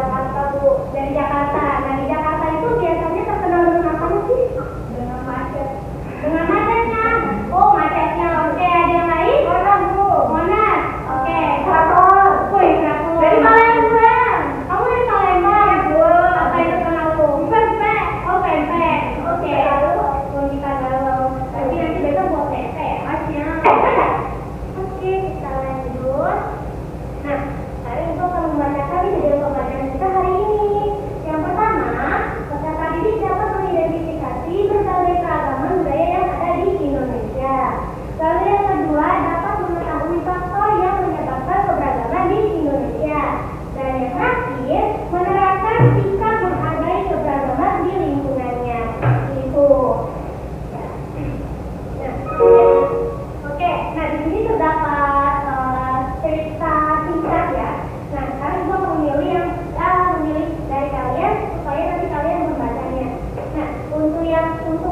Jakarta, Bu. Dari Jakarta. Nah, di Jakarta itu biasanya terkenal dengan apa sih? Dengan macet. Dengan macetnya. Oh, macetnya. Oke, ada yang lain? Monas, Bu. Monas. Oke. Krakon. Wih, Krakon. Dari Palembang. Kamu dari Palembang? Ya, Bu. Apa yang terkenal, Bu? Pempek. Oh, pempek. Oke. Lalu, kita galau. Nanti besok buat pempek ya, Mas ya. Oke, kita lanjut. Nah, hari itu akan membacakan judul pembacaan kita hari ini. Yang pertama, peserta didik dapat mengidentifikasi berbagai keragaman budaya yang ada di Indonesia. Lalu yang kedua, dapat mengetahui faktor yang menyebabkan keberagaman di Indonesia. Dan yang terakhir, menerapkan sikap menghargai keberagaman di lingkungannya. Itu. Oke, nah di sini terdapat cerita singkat ya. Nah, sekarang gue memilih memilih dari kalian supaya nanti kalian membacanya. Nah, untuk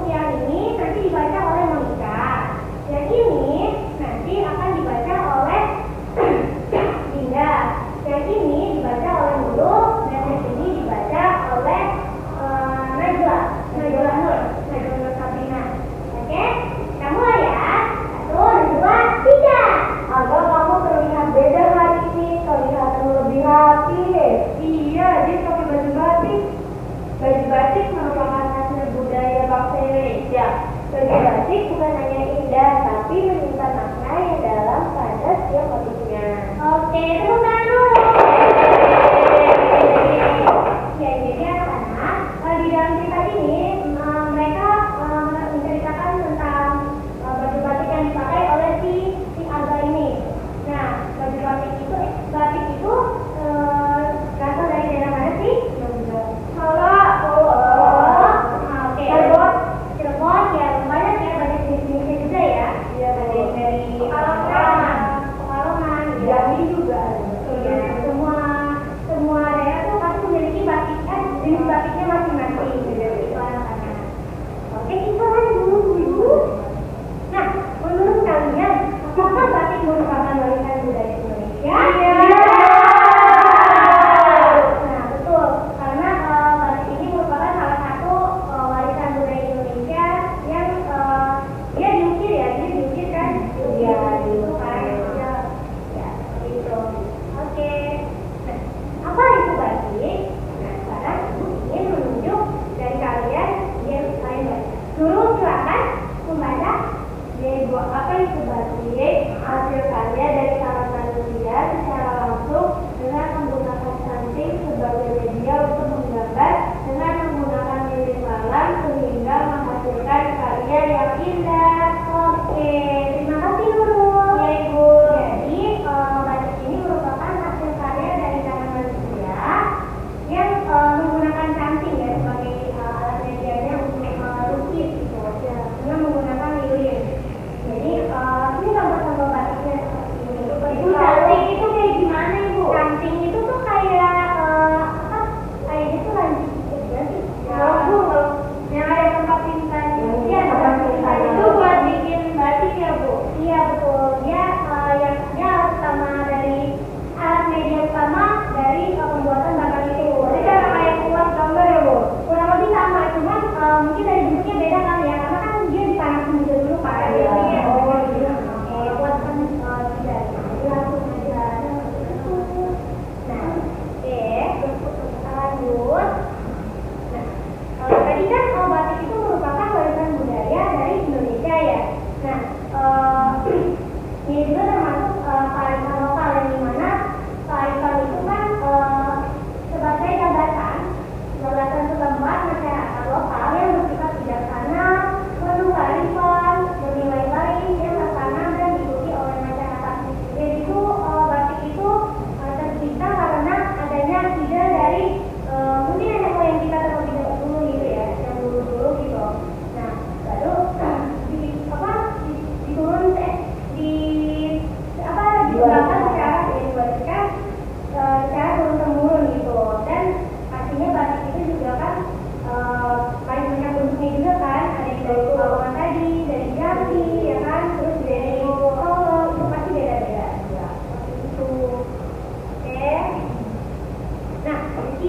yang ini nanti dibaca oleh Monica. Yang ini nanti akan dibaca oleh Dinda. Yang ini dibaca oleh Nurul dan yang ini dibaca oleh Najwa Nur Sabrina. Oke, kamu ya. 1, 2, 3. Agar kamu terlihat beda hari ini, kelihatan lebih rapi. Iya, dia pakai baju batik. Baju batik merupakan hasil budaya bangsa Indonesia. Baju batik bukan hanya indah, tapi menyimpan makna yang dalam pada setiap motifnya. Oke, tepuk tangan dulu. Ya, jadi anak-anak, di dalam cerita ini mereka menceritakan tentang baju batik yang dipakai oleh si Alba ini. Nah, baju batik itu berasal dari daerah mana sih? Solo. Nah, oke. Cirebon ya, banyak ya, banyak jenis-jenisnya juga ya. Iya, dari Pekalongan, Jambi juga ada. Iya, semua daerah tuh pasti memiliki jenis batiknya masing-masing. Itu anak-anak. Oke, kita lanjut dulu. Nah, menurut kalian, apakah batik merupakan warisan budaya Indonesia? Iya. Nah, betul. Karena batik ini merupakan salah satu warisan budaya Indonesia yang dia diukir ya, kan? Iya, itu kan. Ya, itu. Oke. Nah, apa itu batik? Nah, sekarang Ibu ingin menunjuk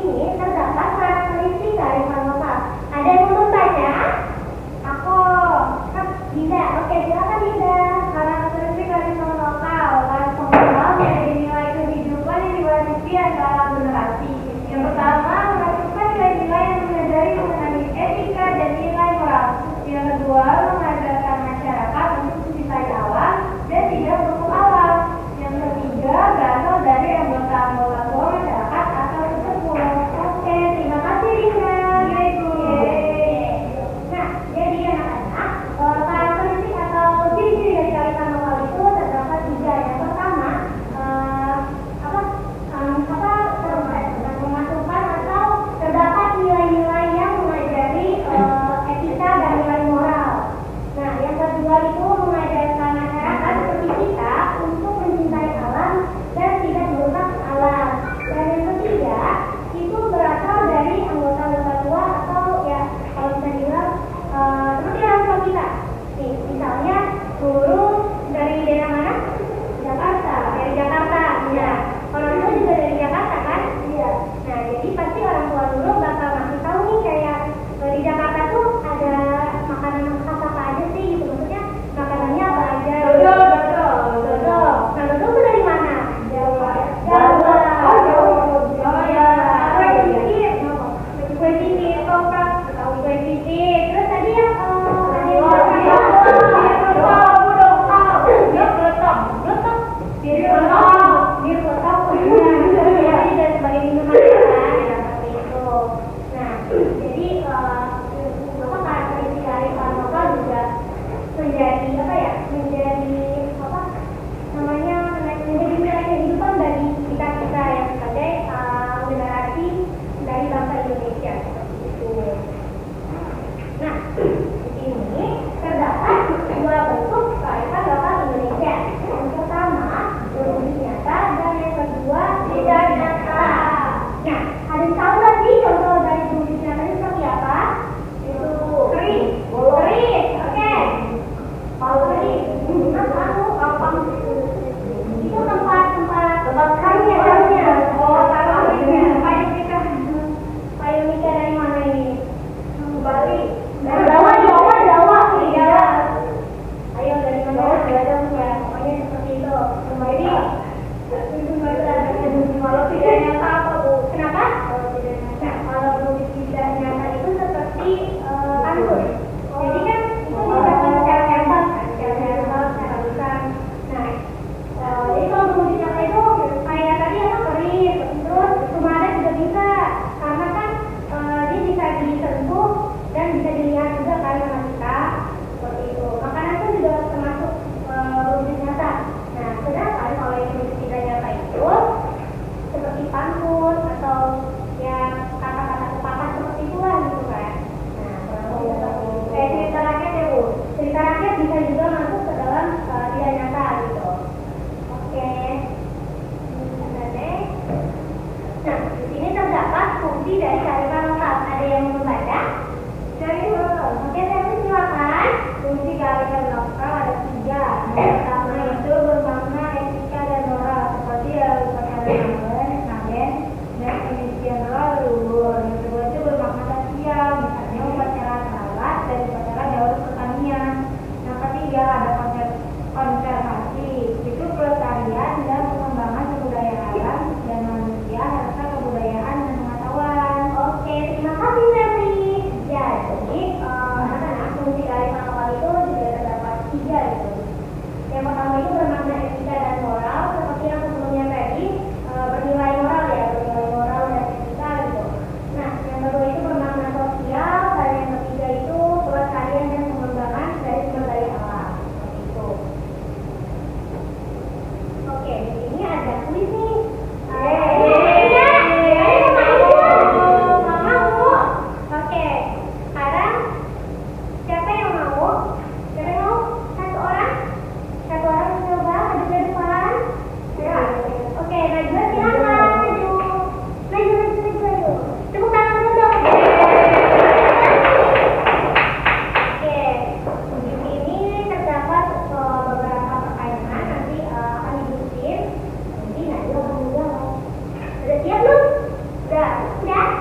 sini terdapat karakteristik kearifan lokal. Ada yang mau bertanya? Aku. Dinda. Oke, silakan Dinda. Karakteristik kearifan lokal. Kearifan lokal menjadi nilai kehidupan yang diwarisi antara generasi. Yang pertama, mengajarkan nilai-nilai yang mengajari mengenai etika dan nilai moral. Yang kedua, mengajarkan masyarakat untuk mencintai alam dan tidak merusak alam. Yang ketiga, berasal dari anggota-anggota tua masyarakat atau sesepuh. Oke, terima kasih Dinda.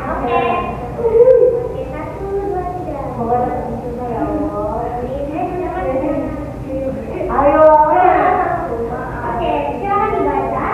Oke. Oke, 1, 2, 3. Semoga dapat dicoba ya Allah. Ayo. Ayo. Oke, silakan dibaca.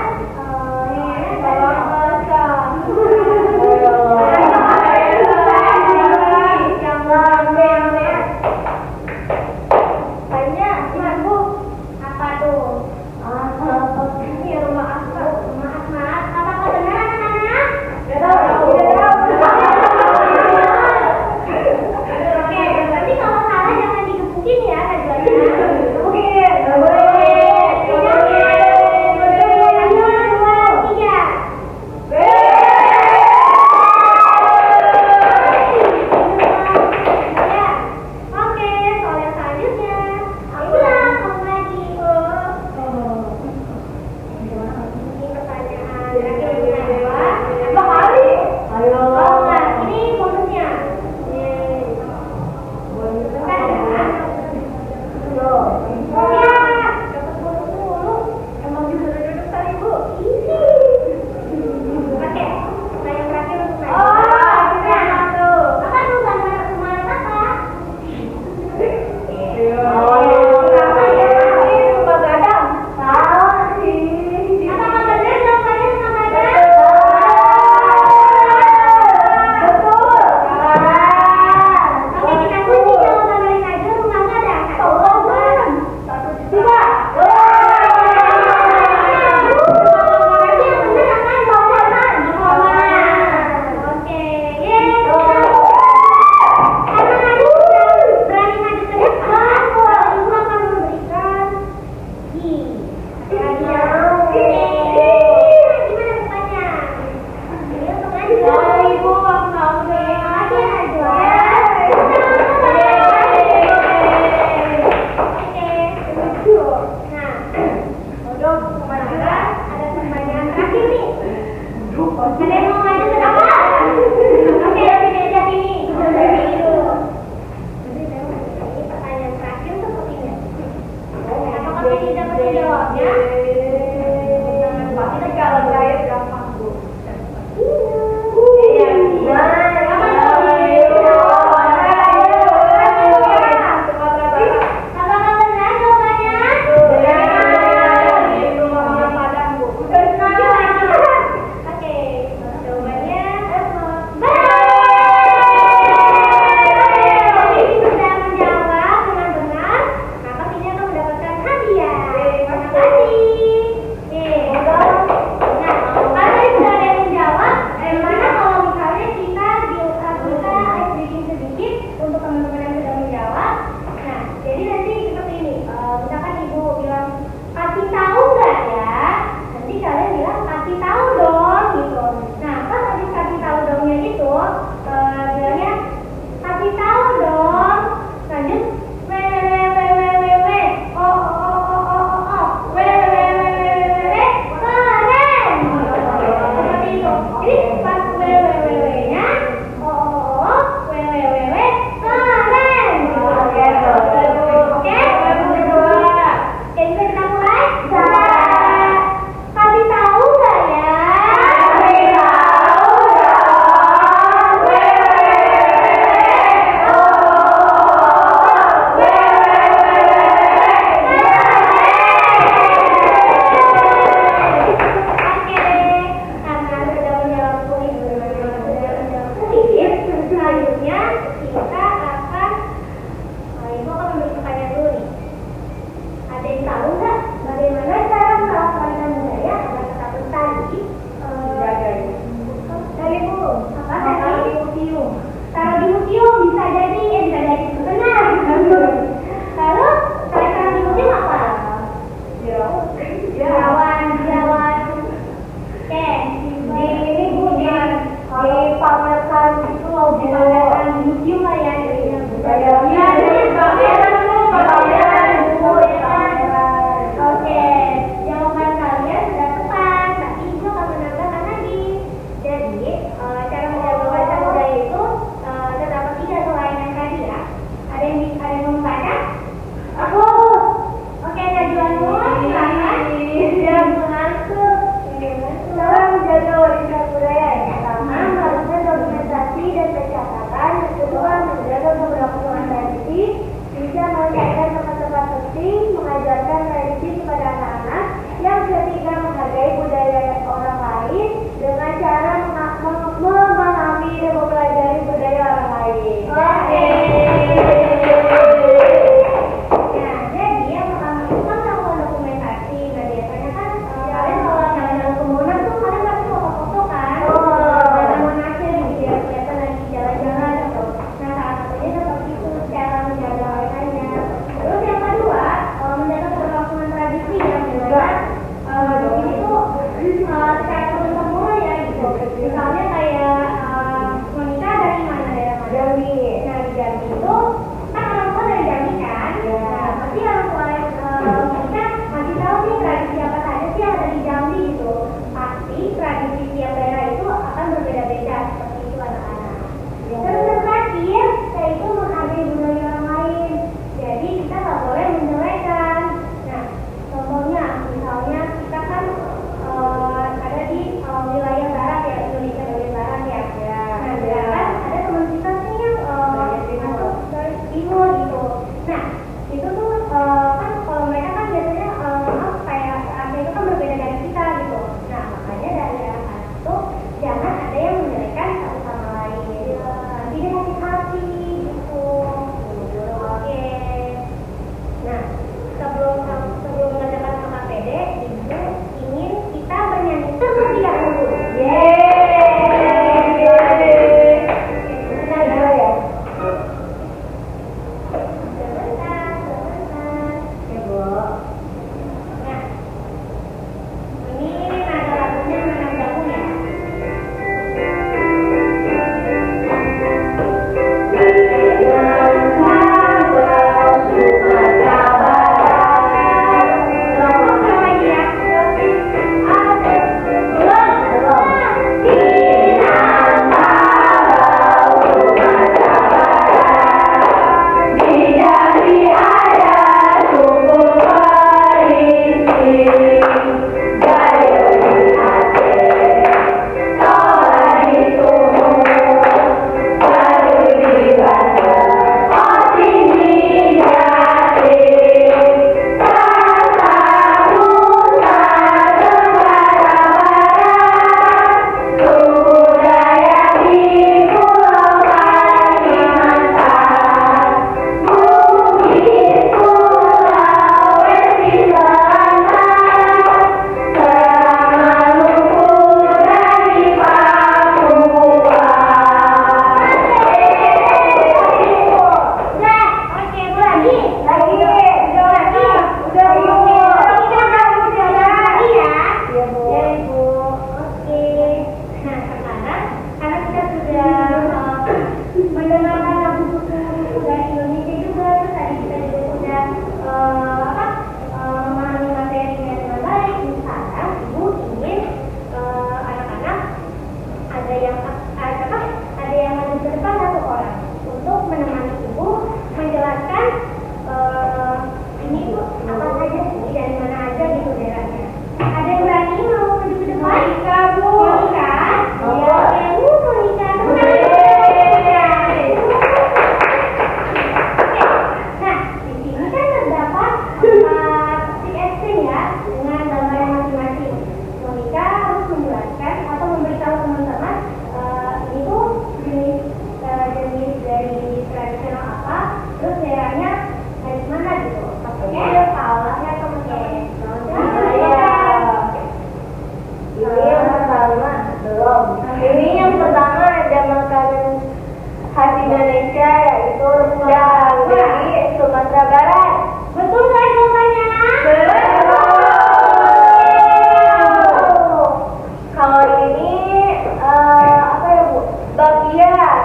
Dipamerkan itu loh, dipamerkan di museum lah ya.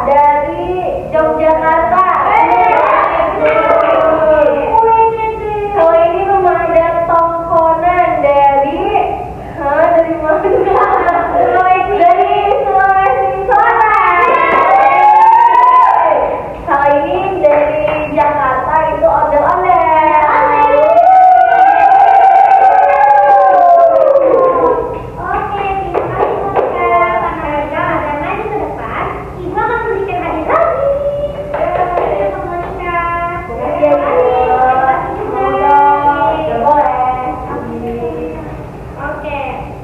dari Yogyakarta. Kalau ini rumah adat Tongkonan dari mana? Dari Sulawesi Selatan. Kalau ini dari Jakarta itu ondel-ondel. Oke, terima kasih Monica. Karena mereka ada maju ke depan, Ibu akan memberikan hadiah lagi. Terima Monica. Terima kasih juga. Boleh. Oke,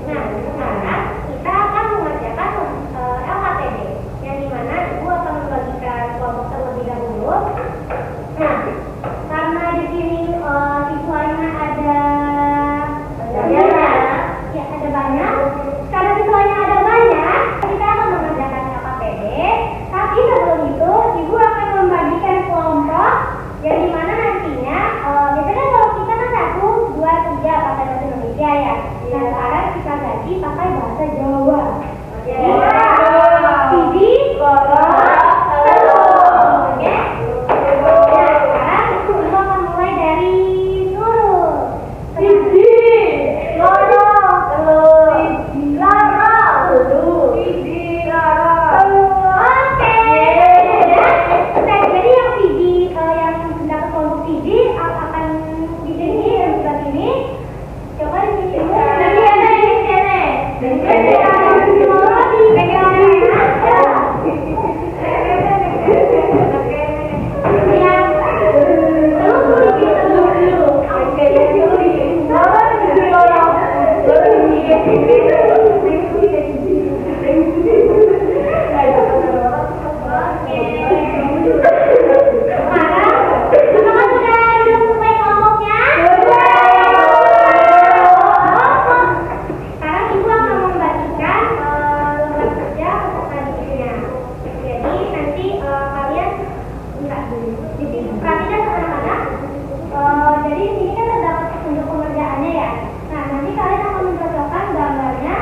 nah sekarang kita akan mengerjakan LKTD, yang dimana Ibu akan membagikan kelompok terlebih dahulu. Nah, karena di sini siswanya ada banyak. Karena siswanya ada banyak, kita akan mengerjakan LKTD. Tapi sebelum itu, Ibu akan membagikan kelompok yang dimana nantinya biasanya kalau kita kan 1, 2, 3 pakai bahasa Indonesia ya. Nah sekarang kita ganti pakai bahasa Jawa. Siji, loro, telu. Oke? Nah sekarang Ibu akan mulai dari Nurul. Siji, loro, telu. Loro, telu. Siji, loro, telu. Oke. Nah jadi yang siji yang mendapat kelompok siji akan di sini yang sebelah sini. Coba di sini. Dari sini. Dari sini. Loro dipegang aja. Yang telu dulu. Oke, sekarang sudah duduk sesuai kelompoknya? Sekarang Ibu akan membagikan lembar kerja peserta didiknya. Jadi nanti kalian perhatikan anak-anak. Jadi di sini kan terdapat petunjuk pengerjaannya ya. Nah nanti kalian akan mencocokkan gambarnya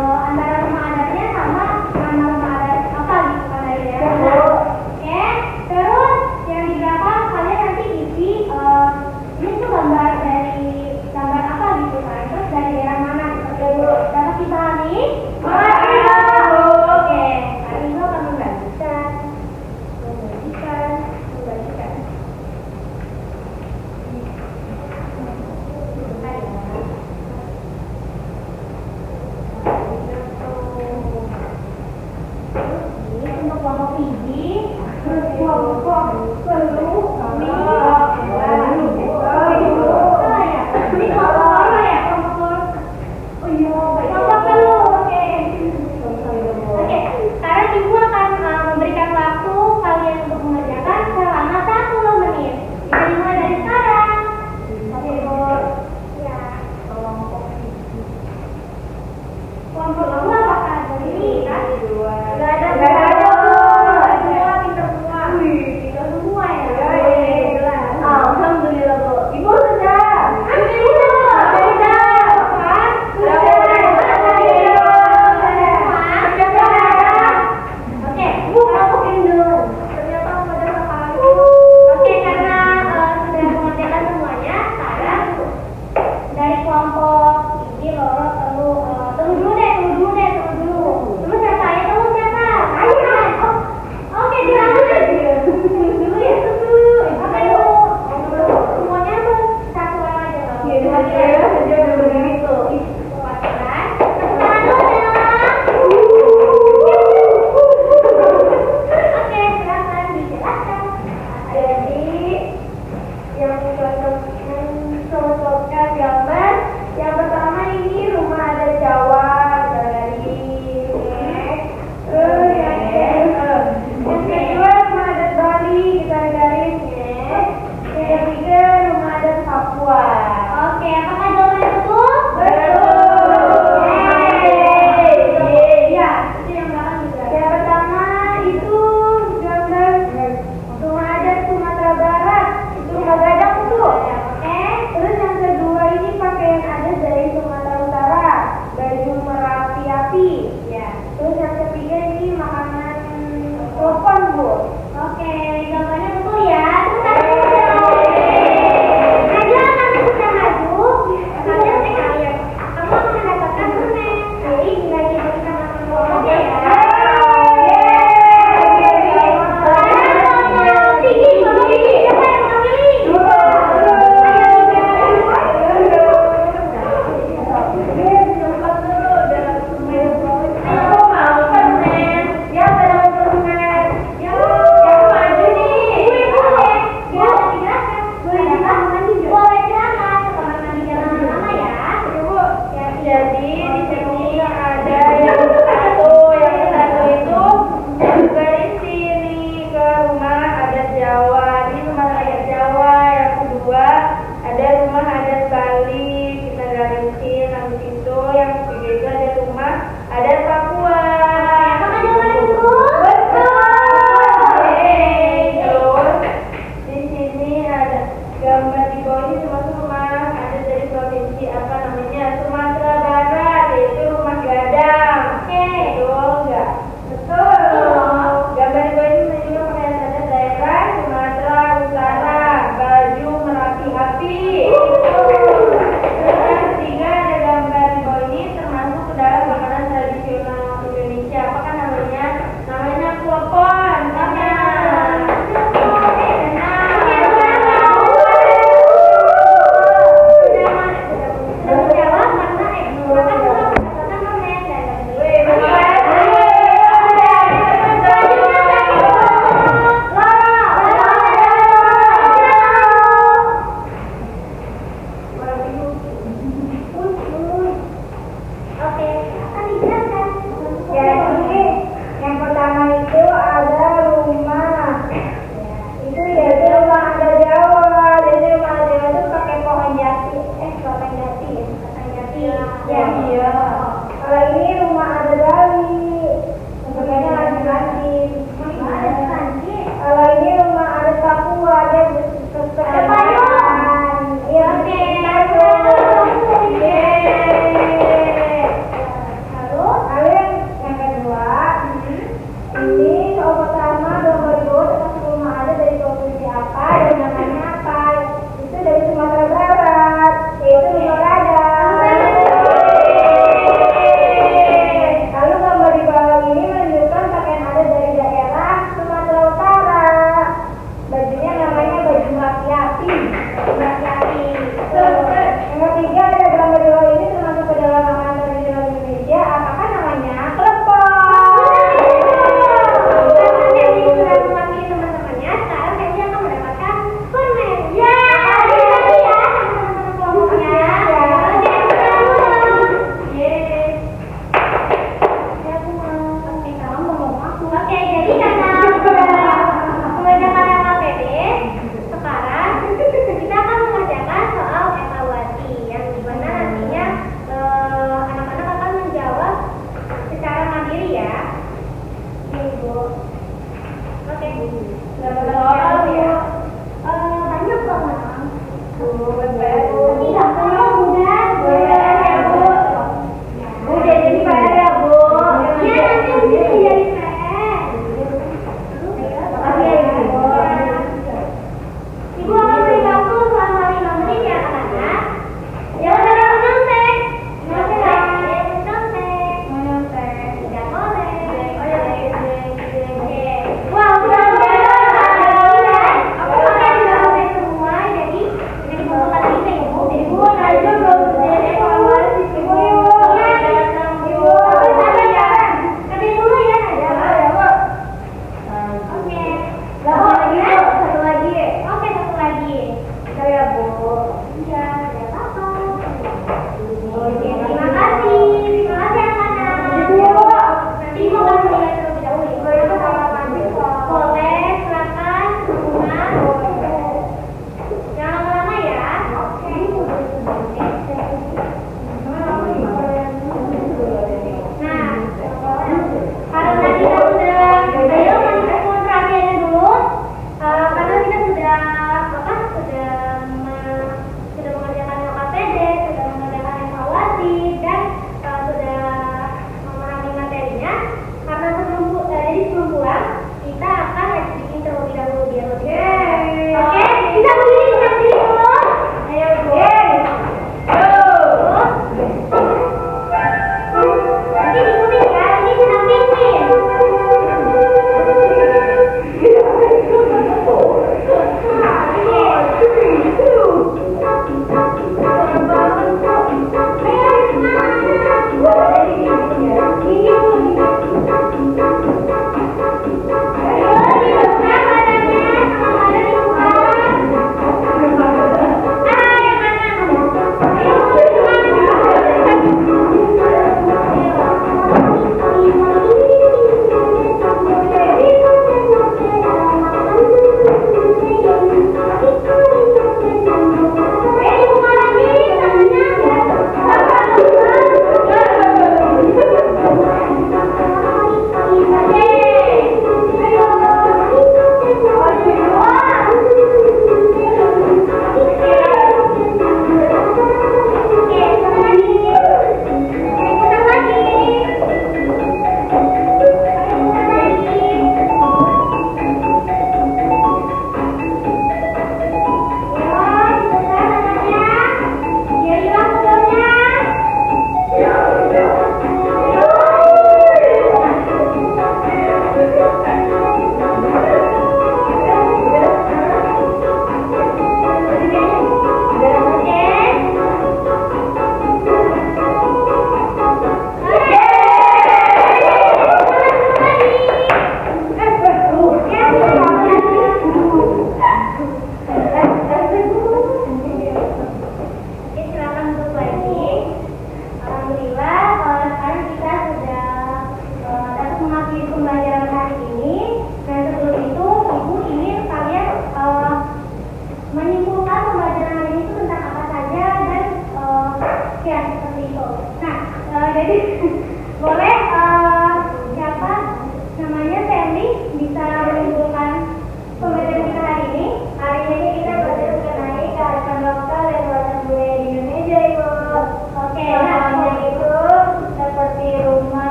antara rumah adatnya sama nama rumah adat apa gitu kan dari daerah. Oke, terus yang di belakang kalian nanti isi ini tuh gambar apa gitu kan. Terus dari daerah mana? Oke Bu, dapat dipahami? Oke, hari ini akan membagikan. Ini untuk kelompok Fiji, terus kelompok telu, ini kelompok loro ya, kelompok telu, oke. Oke, sekarang Ibu akan memberikan waktu kalian untuk mengerjakan selama 10 menit. Bisa dimulai dari sekarang. Oke, Bu. Ya. Kelompok 2 apakah ada ini kan? Nggak ada. Oke, jawabannya betul ya. Tepuk tangan dulu. Ayo, kamu sudah maju. Kalian kalian. Kamu akan mendapatkan permen. Jadi tinggal kita makan dulu ya.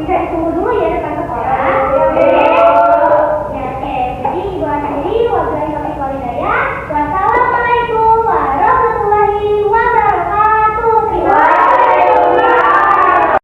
bisa ditunggu dulu ya.